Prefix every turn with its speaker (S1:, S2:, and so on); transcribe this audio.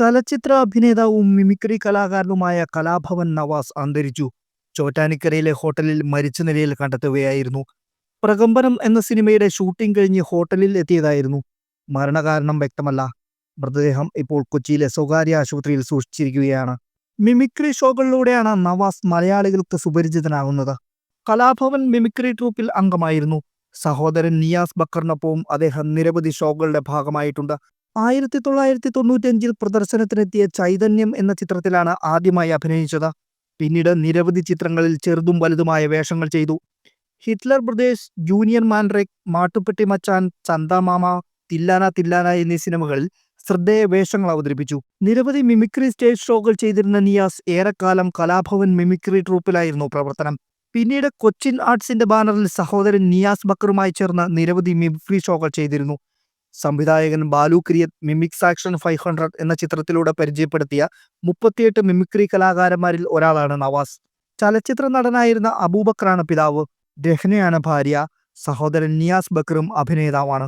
S1: ചലച്ചിത്ര അഭിനേതാവും മിമിക്രി കലാകാരനുമായ കലാഭവൻ നവാസ് അന്തരിച്ചു. ചോറ്റാനിക്കരയിലെ ഹോട്ടലിൽ മരിച്ച നിലയിൽ കണ്ടെത്തുകയായിരുന്നു. പ്രകമ്പനം എന്ന സിനിമയുടെ ഷൂട്ടിംഗ് കഴിഞ്ഞ് ഹോട്ടലിൽ എത്തിയതായിരുന്നു. മരണകാരണം വ്യക്തമല്ല. മൃതദേഹം ഇപ്പോൾ കൊച്ചിയിലെ സ്വകാര്യ ആശുപത്രിയിൽ സൂക്ഷിച്ചിരിക്കുകയാണ്. മിമിക്രി ഷോകളിലൂടെയാണ് നവാസ് മലയാളികൾക്ക് സുപരിചിതനാകുന്നത്. കലാഭവൻ മിമിക്രി ട്രൂപ്പിൽ അംഗമായിരുന്നു. സഹോദരൻ നിയാസ് ബക്കറിനൊപ്പവും അദ്ദേഹം നിരവധി ഷോകളുടെ ഭാഗമായിട്ടുണ്ട്. 1995 പ്രദർശനത്തിനെത്തിയ ചൈതന്യം എന്ന ചിത്രത്തിലാണ് ആദ്യമായി അഭിനയിച്ചത്. പിന്നീട് നിരവധി ചിത്രങ്ങളിൽ ചെറുതും വലുതുമായ വേഷങ്ങൾ ചെയ്തു. Hitler brothers, junior Mandrake, Mattupetty മച്ചാൻ, ചന്ദാമാമ, തില്ലാന തില്ലാന എന്നീ സിനിമകളിൽ ശ്രദ്ധേയ വേഷങ്ങൾ അവതരിപ്പിച്ചു. നിരവധി മിമിക്രി സ്റ്റേജ് ഷോകൾ ചെയ്തിരുന്ന നിയാസ് ഏറെക്കാലം കലാഭവൻ മിമിക്രി ട്രൂപ്പിലായിരുന്നു പ്രവർത്തനം. പിന്നീട് കൊച്ചിൻ ആർട്സിന്റെ ബാനറിൽ സഹോദരൻ നിയാസ് ബക്കറുമായി ചേർന്ന് നിരവധി മിമിക്രി ഷോകൾ ചെയ്തിരുന്നു. സംവിധായകൻ ബാലു കിരിയത്ത് മിമിക്സ് ആക്ഷൻ 500 എന്ന ചിത്രത്തിലൂടെ പരിചയപ്പെടുത്തിയ 38 മിമിക്രി കലാകാരന്മാരിൽ ഒരാളാണ് നവാസ്. ചലച്ചിത്ര നടനായിരുന്ന അബൂബക്കറാണ് പിതാവ്. രഹ്നയാണ് ഭാര്യ. സഹോദരൻ നിയാസ് ബക്കറും അഭിനേതാവാണ്.